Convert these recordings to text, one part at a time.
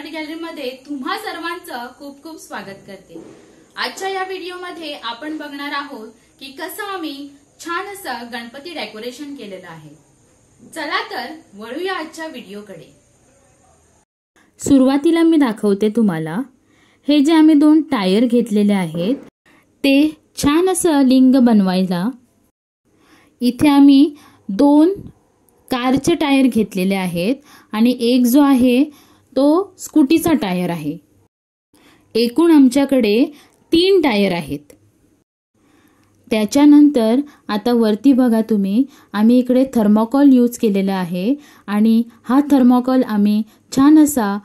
Art गॅलरीमध्ये तुम्हा सर्वांचं खूप खूप स्वागत करते। आजच्या या व्हिडिओमध्ये आपण बघणार आहोत की कसं आम्ही छान असं गणपती डेकोरेशन केलेलं आहे। चला तर वळूया आजच्या व्हिडिओकडे। सुरुवातीला मी दाखवते तुम्हाला हे जे आम्ही 2 टायर घेतलेले आहेत ते छान असं लिंग बनवायला। इथे आम्ही 2 कारचे टायर घेतलेले आहेत आणि एक जो आहे तो स्कूटीचा टायर आहे। एकूण आमच्याकडे 3 टायर आहेत। त्याच्यानंतर आता वरती बघा तुम्ही, आम्ही इकडे थर्मोकॉल यूज केलेला आहे आणि हा थर्मोकॉल आम्ही छान असा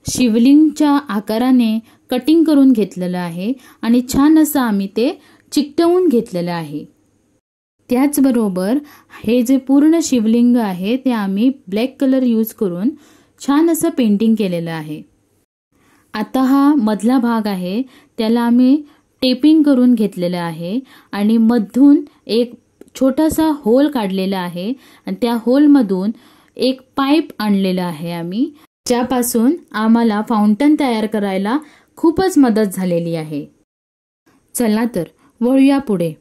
शिवलिंगच्या आकाराने कटिंग करून घेतलेला आहे आणि छान असं आम्ही ते चिकटवून घेतलेलं आहे। त्याचबरोबर हे जे पूर्ण शिवलिंग आहे ते आम्ही ब्लॅक कलर यूज करून छान असं पेंटिंग केलेलं आहे। आता हा मधला भाग आहे त्याला आम्ही टेपिंग करून घेतलेलं आहे आणि मधून एक छोटासा होल काढलेला आहे आणि त्या होल मधून एक पाईप आणलेला आहे आम्ही, ज्यापासून आम्हाला फाउंटन तयार करायला खूपच मदत झालेली आहे। चला तर वळूया पुढे।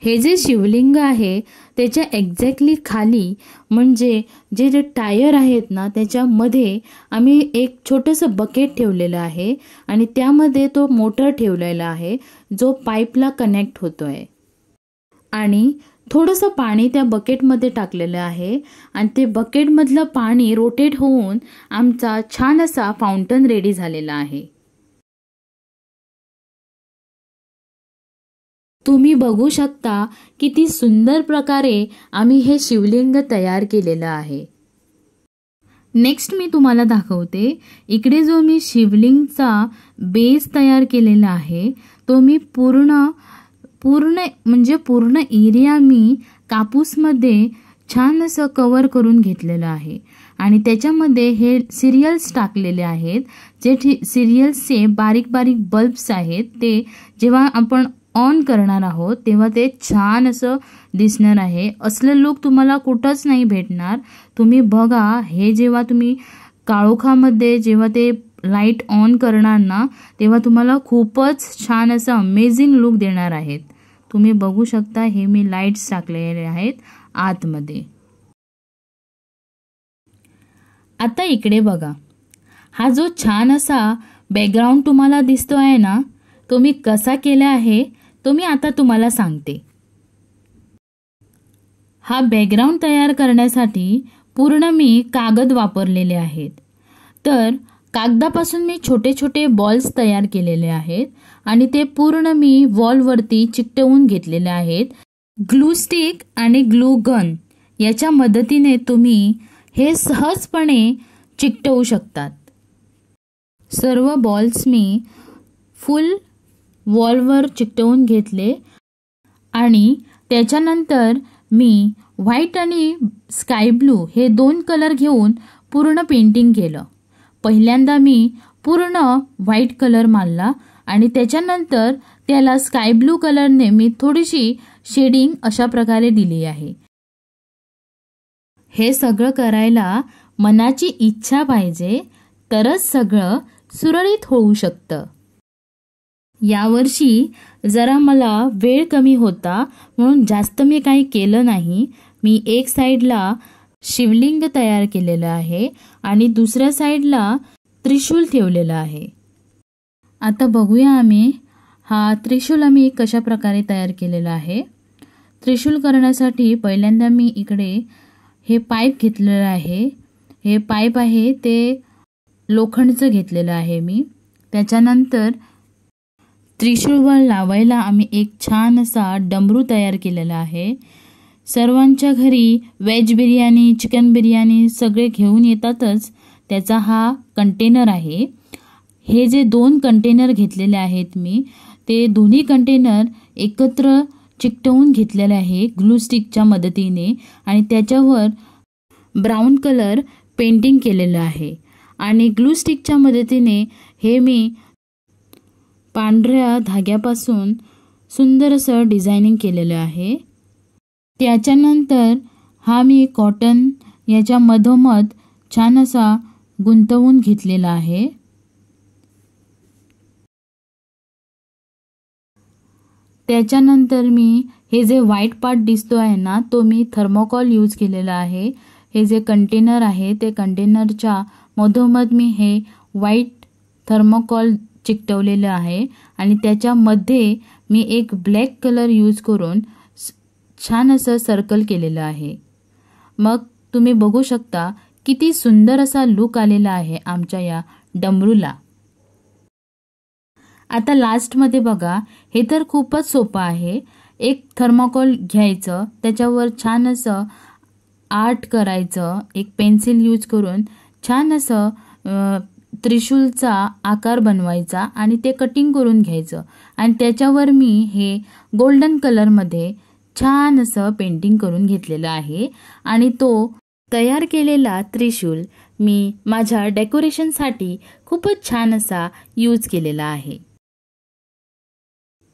हे जे शिवलिंग आहे त्याच्या एक्झॅक्टली खाली म्हणजे जे टायर आहेत ना त्याच्यामध्ये आम्ही एक छोटंसं बकेट ठेवलेलं आहे आणि त्यामध्ये तो मोटर ठेवलेला आहे जो पाईपला कनेक्ट होतोय आणि थोडंसं पाणी त्या बकेटमध्ये टाकलेलं आहे आणि ते बकेटमधलं पाणी रोटेट होऊन आमचा छान असा फाउंटन रेडी झालेला आहे। तुम्ही बघू शकता किती सुंदर प्रकारे आम्ही हे शिवलिंग तयार केलेलं आहे। नेक्स्ट मी तुम्हाला दाखवते, इकडे जो मी शिवलिंगचा बेस तयार केलेला आहे तो मी पूर्ण एरिया मी कापूसमध्ये छान असं कव्हर करून घेतलेलं आहे आणि त्याच्यामध्ये हे सिरियल्स टाकलेले आहेत। जे सिरियल्सचे बारीक बारीक बल्ब्स आहेत ते जेव्हा आपण ऑन करणार आहोत तेव्हा ते छान असं दिसणार आहे। असलं लुक तुम्हाला कुठंच नाही भेटणार। तुम्ही बघा, हे जेव्हा तुम्ही काळोखामध्ये जेव्हा ते लाईट ऑन करणार ना तेव्हा तुम्हाला खूपच छान असं अमेझिंग लुक देणार आहेत। तुम्ही बघू शकता हे मी लाईट्स टाकलेले आहेत आतमध्ये। आता इकडे बघा, हा जो छान असा बॅकग्राऊंड तुम्हाला दिसतो आहे ना तो मी कसा केला आहे तो मी आता तुम्हाला सांगते। हा बॅकग्राऊंड तयार करण्यासाठी पूर्ण मी कागद वापरलेले आहेत। तर कागदापासून मी छोटे छोटे बॉल्स तयार केलेले आहेत आणि ते पूर्ण मी वॉलवरती चिकटवून घेतलेले आहेत। ग्लू स्टिक आणि ग्लू गन याच्या मदतीने तुम्ही हे सहजपणे चिकटवू शकतात। सर्व बॉल्स मी फुल वॉलवर चिकटवून घेतले आणि त्याच्यानंतर मी व्हाईट आणि स्काय ब्लू हे 2 कलर घेऊन पूर्ण पेंटिंग केलं। पहिल्यांदा मी पूर्ण व्हाईट कलर मारला आणि त्याच्यानंतर त्याला स्काय ब्लू कलरने मी थोडीशी शेडिंग अशा प्रकारे दिली आहे। हे सगळं करायला मनाची इच्छा पाहिजे तरच सगळं सुरळीत होऊ शकतं। यावर्षी जरा मला वेळ कमी होता म्हणून जास्त मी काही केलं नाही। मी एक साईडला शिवलिंग तयार केलेलं आहे आणि दुसऱ्या साईडला त्रिशूल ठेवलेलं आहे। आता बघूया आम्ही हा त्रिशूल आम्ही कशा प्रकारे तयार केलेला आहे। त्रिशूल करण्यासाठी पहिल्यांदा मी इकडे हे पाईप घेतलेलं आहे। हे पाईप आहे ते लोखंडचं घेतलेलं आहे मी। त्याच्यानंतर त्रिशूलवर लावायला आम्ही एक छान असा डमरू तयार केलेला आहे। सर्वांच्या घरी व्हेज बिर्याणी, चिकन बिर्याणी सगळे घेऊन येतातच, त्याचा हा कंटेनर आहे। हे जे 2 कंटेनर घेतलेले आहेत मी ते दोन्ही कंटेनर एकत्र चिकटवून घेतलेले आहे ग्लू स्टिकच्या मदतीने आणि त्याच्यावर ब्राऊन कलर पेंटिंग केलेलं आहे आणि ग्लू स्टिकच्या मदतीने हे मी पांढऱ्या धाग्यापासून सुंदर असं डिझायनिंग केलेलं आहे। त्याच्यानंतर हा मी कॉटन याच्या मधोमध छान असा गुंतवून घेतलेला आहे. त्याच्यानंतर मी हे जे व्हाईट पार्ट दिसतो आहे ना, तो मी थर्मोकॉल यूज केलेला आहे. हे जे कंटेनर आहे ते कंटेनरच्या मधोमध मी हे व्हाईट थर्मोकॉल चिकटवलेलं आहे आणि त्याच्यामध्ये मी एक ब्लॅक कलर यूज करून छान असं सर्कल केलेलं आहे. मग तुम्ही बघू शकता किती सुंदर असा लुक आलेला आहे आमच्या या डमरूला. आता लास्टमध्ये बघा, हे तर खूपच सोपं आहे. एक थर्मोकॉल घ्यायचं, त्याच्यावर छान असं आर्ट करायचं, एक पेन्सिल यूज करून छान असं त्रिशूलचा आकार बनवायचा आणि ते कटिंग करून घ्यायचं आणि त्याच्यावर मी हे गोल्डन कलरमध्ये छान असं पेंटिंग करून घेतलेलं आहे आणि तो तयार केलेला त्रिशूल मी माझ्या डेकोरेशनसाठी खूपच छान असा यूज केलेला आहे.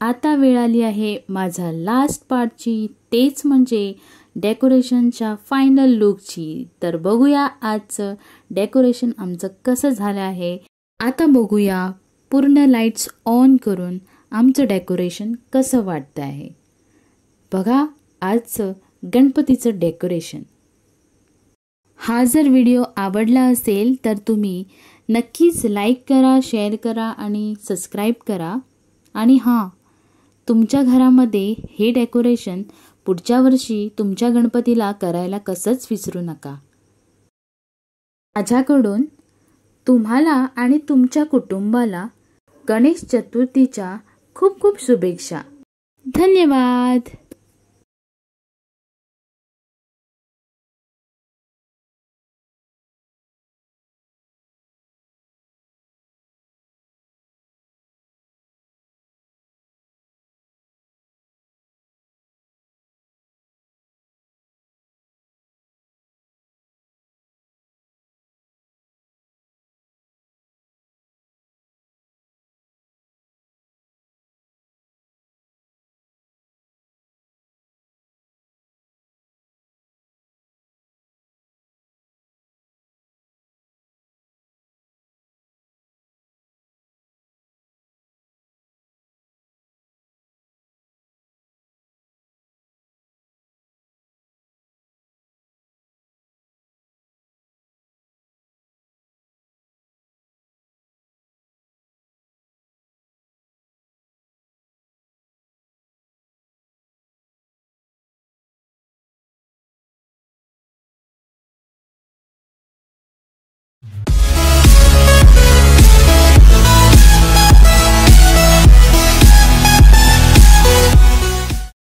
आता वेळ आली आहे माझा लास्ट पार्टची, तेच म्हणजे डेकोरेशनच्या फायनल लुकची. तर बघूया आजचं डेकोरेशन आमचं कसं झालं आहे. आता बघूया पूर्ण लाईट्स ऑन करून आमचं डेकोरेशन कसं वाटतं आहे. बघा आजचं गणपतीचं डेकोरेशन. हा जर व्हिडिओ आवडला असेल तर तुम्ही नक्कीच लाईक करा, शेअर करा आणि सबस्क्राईब करा. आणि हां, तुमच्या घरामध्ये हे डेकोरेशन पुढच्या वर्षी तुमच्या गणपतीला करायला कसंच विसरू नका. माझ्याकडून तुम्हाला आणि तुमच्या कुटुंबाला गणेश चतुर्थीच्या खूप खूप शुभेच्छा. धन्यवाद.